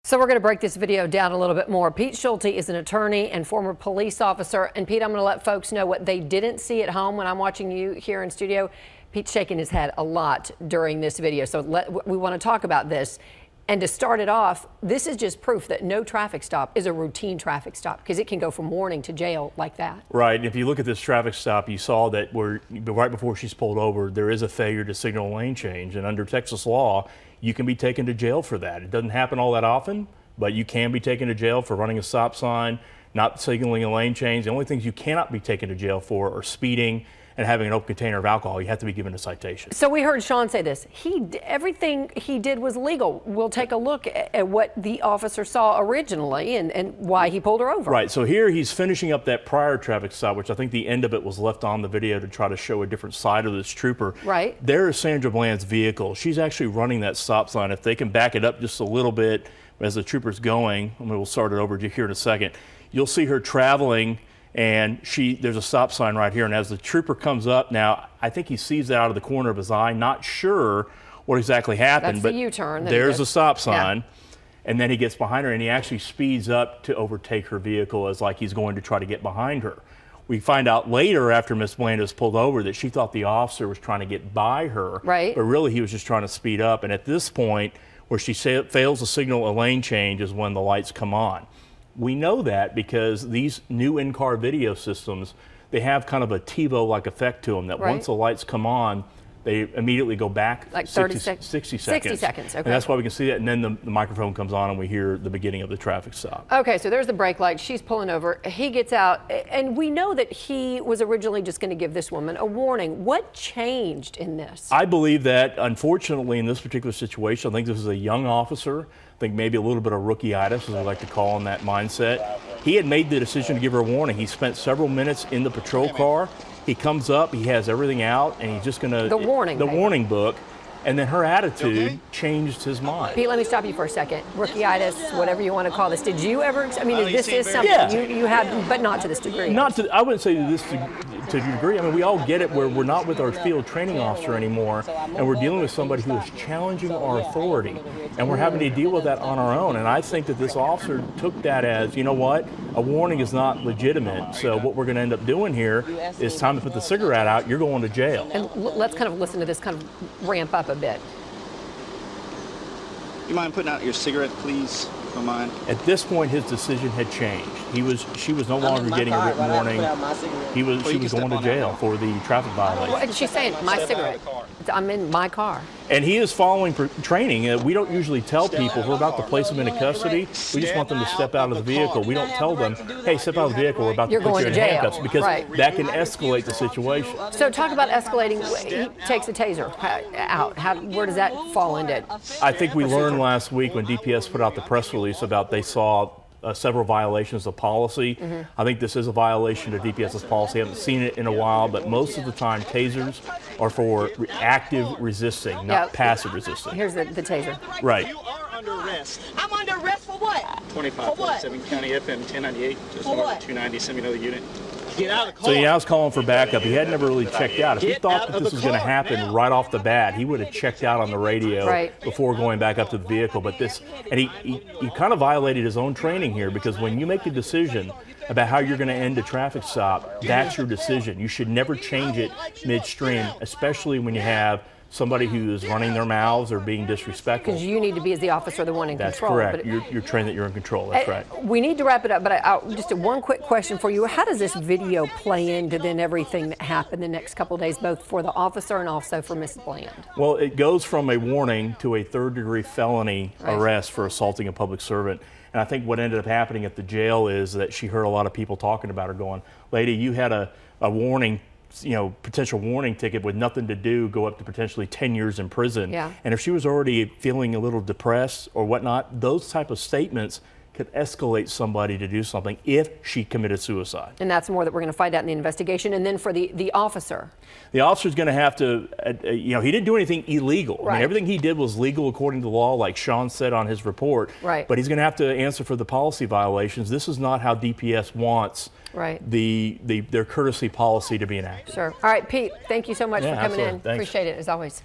So we're going to break this video down a little bit more. Pete Schulte is an attorney and former police officer. And Pete, I'm going to let folks know what they didn't see at home when I'm watching you here in studio. Pete's shaking his head a lot during this video. So we want to talk about this. And to start it off, this is just proof that no traffic stop is a routine traffic stop, because it can go from warning to jail like that. Right. And if you look at this traffic stop, you saw that right before she's pulled over, there is a failure to signal a lane change. And under Texas law, you can be taken to jail for that. It doesn't happen all that often, but you can be taken to jail for running a stop sign, not signaling a lane change. The only things you cannot be taken to jail for are speeding and having an open container of alcohol. You have to be given a citation. So we heard Sean say this. Everything he did was legal. We'll take a look at what the officer saw originally and why he pulled her over. Right, so here he's finishing up that prior traffic stop, which I think the end of it was left on the video to try to show a different side of this trooper. Right. There is Sandra Bland's vehicle. She's actually running that stop sign. If they can back it up just a little bit as the trooper's going, and we'll start it over here in a second, you'll see her traveling, and there's a stop sign right here, and as the trooper comes up now, I think he sees that out of the corner of his eye, not sure what exactly happened. That's but the U-turn. There's a stop sign, yeah. And then he gets behind her, and he actually speeds up to overtake her vehicle as like he's going to try to get behind her. We find out later, after Miss Bland is pulled over, that she thought the officer was trying to get by her, right? But really he was just trying to speed up, and at this point, where she fails to signal a lane change is when the lights come on. We know that because these new in-car video systems, they have kind of a TiVo-like effect to them, that right. Once the lights come on, they immediately go back like 60 seconds. 60 seconds. Okay. And that's why we can see that, and then the microphone comes on and we hear the beginning of the traffic stop. Okay, so there's the brake light. She's pulling over. He gets out, and we know that he was originally just going to give this woman a warning. What changed in this? I believe that, unfortunately, in this particular situation, I think this is a young officer. I think maybe a little bit of rookie-itis, as we like to call in that mindset. He had made the decision to give her a warning. He spent several minutes in the patrol car. He comes up, he has everything out, and he's just going to... The warning book. And then her attitude changed his mind. Pete, let me stop you for a second. Rookie-itis, whatever you want to call this. Did you ever, I mean, this is something you had, but not to this degree. I wouldn't say this to a degree. I mean, we all get it where we're not with our field training officer anymore, and we're dealing with somebody who is challenging our authority, and we're having to deal with that on our own. And I think that this officer took that as, you know what, a warning is not legitimate. So what we're going to end up doing here is time to put the cigarette out. You're going to jail. And let's kind of listen to this kind of ramp up a bit. You mind putting out your cigarette, please? Don't mind. At this point, his decision had changed. She was no longer getting a written warning. She was going to jail for the traffic violation. Well, she's saying, my cigarette. I'm in my car. And he is following training. We don't usually tell people we're about to place them into custody. We just want them to step out of the vehicle. We don't tell them, hey, step out of the vehicle, we're about to put you in handcuffs, because that can escalate the situation. So talk about escalating. He takes a taser out. Where does that fall into? I think we learned last week when DPS put out the press release about they saw several violations of policy. I think this is a violation of DPS's policy. I haven't seen it in a while, but most of the time tasers are for active resisting, not passive resisting. Here's the taser. Right. You are under arrest. I'm under arrest for what? 2547 County FM 1098, just north of 290, send me another unit. Get out of the car. So he now was calling for backup. He had never really checked out. If he thought that this was going to happen right off the bat, he would have checked out on the radio before going back up to the vehicle. But he kind of violated his own training here, because when you make a decision about how you're going to end a traffic stop, that's your decision. You should never change it midstream, especially when you have somebody who is running their mouths or being disrespectful. Because you need to be, as the officer, the one in control. That's correct. You're trained that you're in control. That's right. We need to wrap it up, but just one quick question for you. How does this video play into then everything that happened the next couple of days, both for the officer and also for Miss Bland? Well, it goes from a warning to a third-degree felony arrest for assaulting a public servant. And I think what ended up happening at the jail is that she heard a lot of people talking about her going, lady, you had a warning, potential warning ticket with nothing to do, go up to potentially 10 years in prison. Yeah. And if she was already feeling a little depressed or whatnot, those type of statements could escalate somebody to do something if she committed suicide. And that's more that we're going to find out in the investigation. And then for the officer. The officer's going to have to, he didn't do anything illegal. I mean, everything he did was legal according to the law, like Sean said on his report. Right. But he's going to have to answer for the policy violations. This is not how DPS wants their courtesy policy to be enacted. Sure. All right, Pete, thank you so much for coming in. Thanks. Appreciate it, as always.